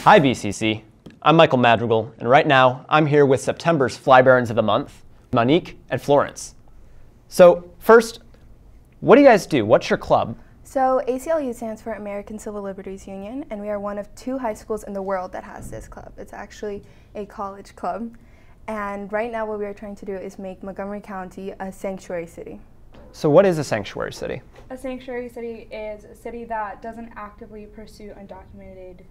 Hi BCC, I'm Michael Madrigal, and right now I'm here with September's Fly Barons of the Month, Monique and Florence. So first, what do you guys do? What's your club? So ACLU stands for American Civil Liberties Union, and we are one of 2 high schools in the world that has this club. It's actually a college club. And right now what we are trying to do is make Montgomery County a sanctuary city. So what is a sanctuary city? A sanctuary city is a city that doesn't actively pursue undocumented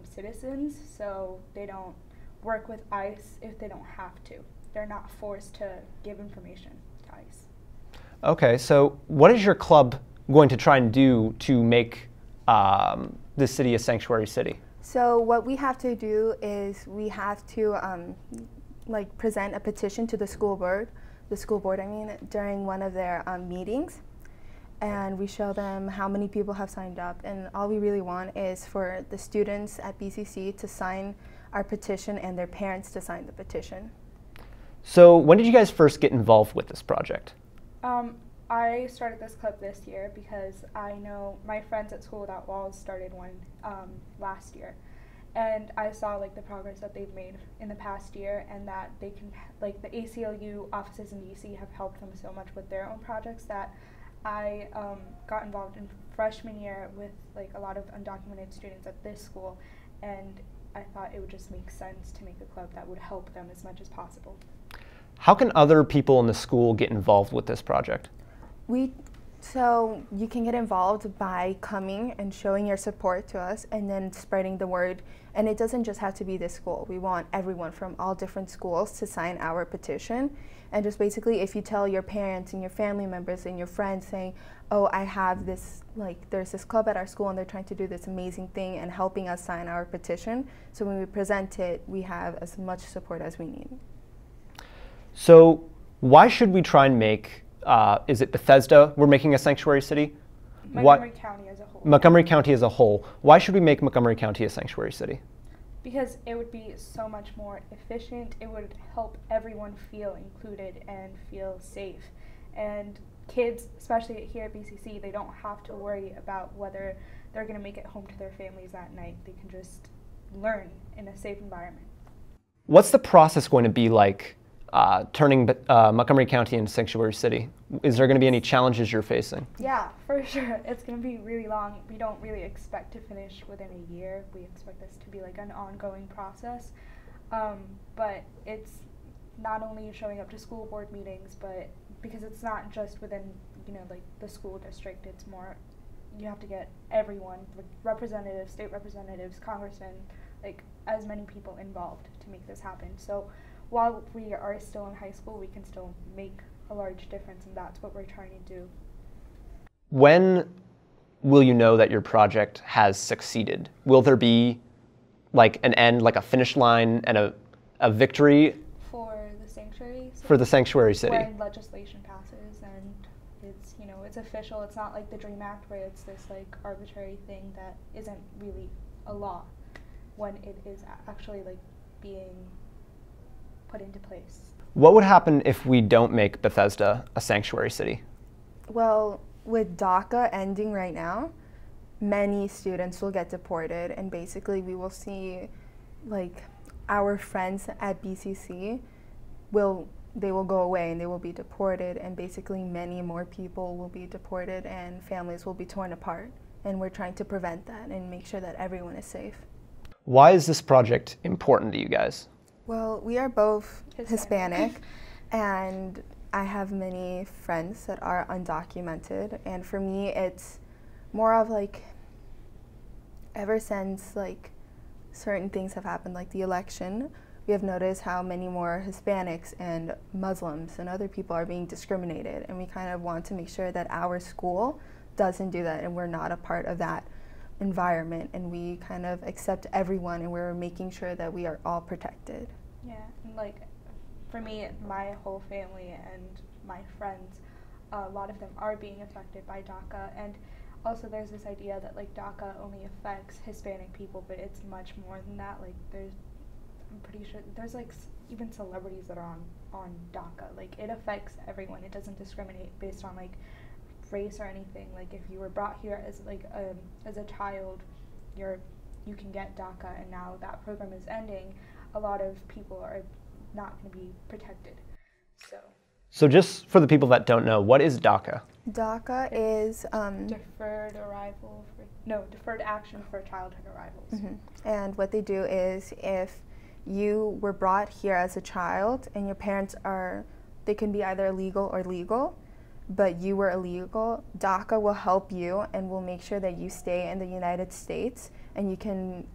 citizens, so they don't work with ICE if they don't have to. They're not forced to give information to ICE. Okay, so what is your club going to try and do to make this city a sanctuary city? So what we have to do is we have to present a petition to the school board, during one of their meetings. And we show them how many people have signed up. And all we really want is for the students at BCC to sign our petition and their parents to sign the petition. So when did you guys first get involved with this project? I started this club this year because I know my friends at school at Walls started one last year. And I saw the progress that they've made in the past year, and that they can, the ACLU offices in DC have helped them so much with their own projects that I got involved in freshman year with a lot of undocumented students at this school, and I thought it would just make sense to make a club that would help them as much as possible. How can other people in the school get involved with this project? So you can get involved by coming and showing your support to us and then spreading the word. And it doesn't just have to be this school. We want everyone from all different schools to sign our petition. And just basically, if you tell your parents and your family members and your friends saying, oh, I have this, there's this club at our school and they're trying to do this amazing thing and helping us sign our petition. So when we present it, we have as much support as we need. So why should we try and make is it Bethesda we're making a sanctuary city? Montgomery County as a whole. Montgomery County as a whole. Why should we make Montgomery County a sanctuary city? Because it would be so much more efficient. It would help everyone feel included and feel safe. And kids, especially here at BCC, they don't have to worry about whether they're going to make it home to their families that night. They can just learn in a safe environment. What's the process going to be like turning Montgomery County into sanctuary city? Is there going to be any challenges you're facing? Yeah, for sure. It's going to be really long. We don't really expect to finish within a year. We expect this to be an ongoing process. But it's not only showing up to school board meetings, but because it's not just within the school district, it's more you have to get everyone, representatives, state representatives, congressmen, as many people involved to make this happen. So while we are still in high school, we can still make a large difference, and that's what we're trying to do. When will you know that your project has succeeded? Will there be an end, a finish line and a victory? For the sanctuary city? For the sanctuary city. When legislation passes and it's official. It's not like the DREAM Act where it's this arbitrary thing that isn't really a law, when it is actually being put into place. What would happen if we don't make Bethesda a sanctuary city? Well, with DACA ending right now, many students will get deported, and basically we will see our friends at BCC they will go away and they will be deported, and basically many more people will be deported and families will be torn apart. And we're trying to prevent that and make sure that everyone is safe. Why is this project important to you guys? Well, we are both Hispanic, and I have many friends that are undocumented, and for me it's more of ever since certain things have happened, like the election, we have noticed how many more Hispanics and Muslims and other people are being discriminated, and we kind of want to make sure that our school doesn't do that and we're not a part of that environment, and we kind of accept everyone and we're making sure that we are all protected. Yeah, and for me, my whole family and my friends, a lot of them are being affected by DACA, and also there's this idea that DACA only affects Hispanic people, but it's much more than that. I'm pretty sure there's even celebrities that are on DACA. It affects everyone. It doesn't discriminate based on race or anything. If you were brought here as a child, you're you can get DACA, and now that program is ending, a lot of people are not going to be protected. So just for the people that don't know, what is DACA? DACA is deferred action for childhood arrivals. Mm-hmm. And what they do is, if you were brought here as a child and your parents they can be either illegal or legal, but you were illegal, DACA will help you and will make sure that you stay in the United States and you can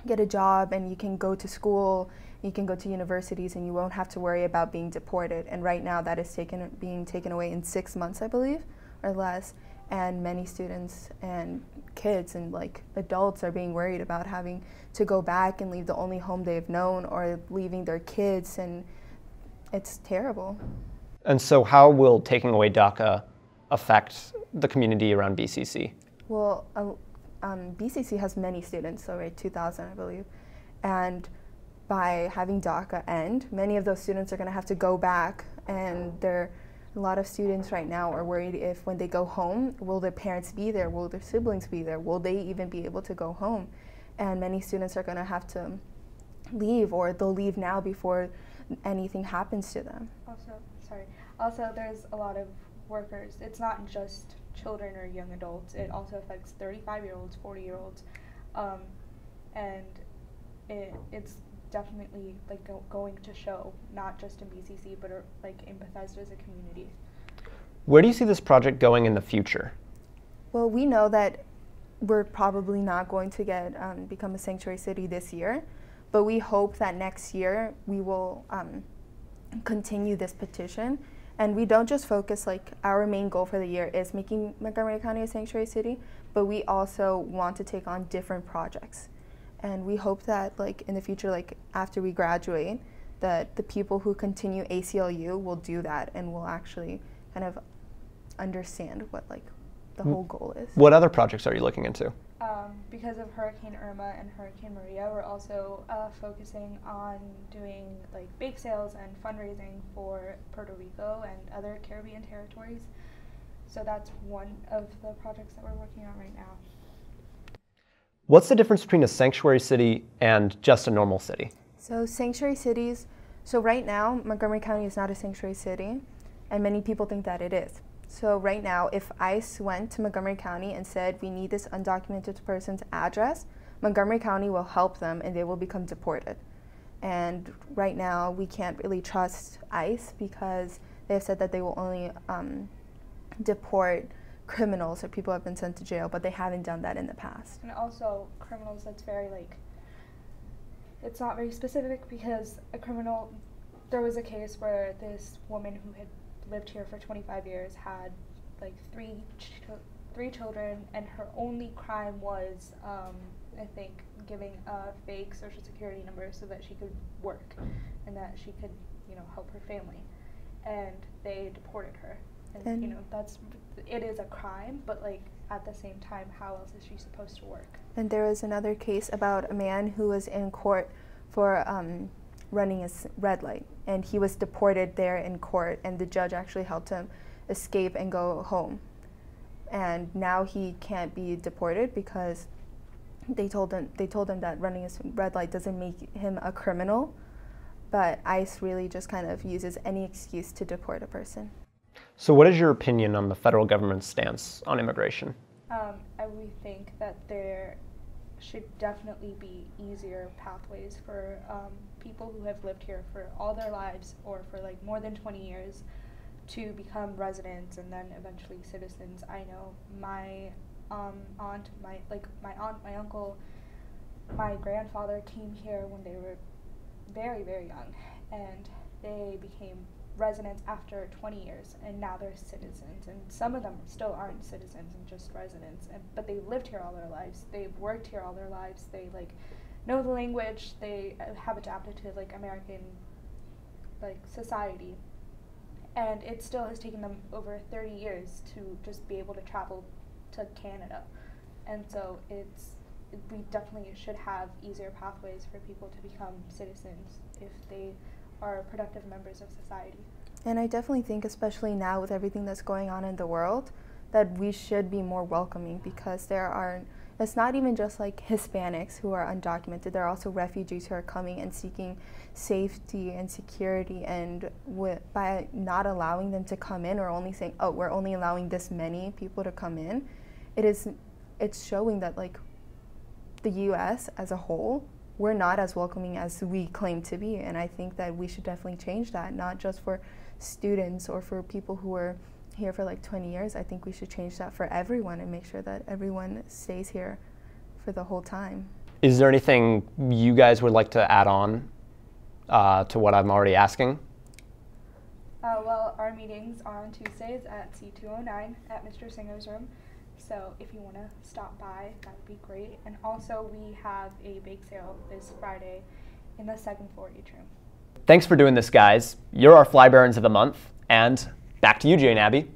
get a job and you can go to school, you can go to universities, and you won't have to worry about being deported. And right now that is being taken away in 6 months, I believe, or less. And many students and kids and adults are being worried about having to go back and leave the only home they've known, or leaving their kids, and it's terrible. And so how will taking away DACA affect the community around BCC? Well, BCC has many students, so 2,000 I believe, and by having DACA end, many of those students are going to have to go back, and a lot of students right now are worried if when they go home, will their parents be there, will their siblings be there, will they even be able to go home? And many students are going to have to leave, or they'll leave now before anything happens to them. Also there's a lot of workers. It's not just children or young adults. It also affects 35-year-olds, 40-year-olds, and it's definitely going to show, not just in BCC, but in Bethesda as a community. Where do you see this project going in the future? Well, we know that we're probably not going to become a sanctuary city this year, but we hope that next year we will continue this petition. And we don't just focus, our main goal for the year is making Montgomery County a sanctuary city, but we also want to take on different projects. And we hope that in the future, after we graduate, that the people who continue ACLU will do that and will actually kind of understand what the whole goal is. What other projects are you looking into? Because of Hurricane Irma and Hurricane Maria, we're also focusing on doing bake sales and fundraising for Puerto Rico and other Caribbean territories. So that's one of the projects that we're working on right now. What's the difference between a sanctuary city and just a normal city? So sanctuary cities, so right now Montgomery County is not a sanctuary city, and many people think that it is. So right now, if ICE went to Montgomery County and said, we need this undocumented person's address, Montgomery County will help them and they will become deported. And right now, we can't really trust ICE because they have said that they will only deport criminals or people who have been sent to jail, but they haven't done that in the past. And also criminals, that's very it's not very specific, because there was a case where this woman who had lived here for 25 years had three children, and her only crime was I think giving a fake social security number so that she could work and that she could help her family, and they deported her. And it is a crime, but at the same time, how else is she supposed to work? And there was another case about a man who was in court for running a red light, and he was deported there in court, and the judge actually helped him escape and go home. And now he can't be deported because they told him that running a red light doesn't make him a criminal, but ICE really just kind of uses any excuse to deport a person. So what is your opinion on the federal government's stance on immigration? We think that there should definitely be easier pathways for people who have lived here for all their lives, or for more than 20 years, to become residents and then eventually citizens. I know my aunt, my uncle, my grandfather came here when they were very, very young, and they became residents after 20 years, and now they're citizens. And some of them still aren't citizens and just residents, but they lived here all their lives. They've worked here all their lives. They know the language. They have adapted to American society, and it still has taken them over 30 years to just be able to travel to Canada. And so we definitely should have easier pathways for people to become citizens if they are productive members of society. And I definitely think, especially now with everything that's going on in the world, that we should be more welcoming, because there are it's not even just like Hispanics who are undocumented. There are also refugees who are coming and seeking safety and security, and by not allowing them to come in, or only saying, oh, we're only allowing this many people to come in, it's showing that like the US as a whole, we're not as welcoming as we claim to be. And I think that we should definitely change that, not just for students or for people who are here for like 20 years. I think we should change that for everyone and make sure that everyone stays here for the whole time. Is there anything you guys would like to add on to what I'm already asking? Well, our meetings are on Tuesdays at C209 at Mr. Singer's room. So if you want to stop by, that would be great. And also we have a bake sale this Friday in the second floor atrium. Thanks for doing this, guys. You're our Fly Barons of the Month, and back to you, Jane Abby.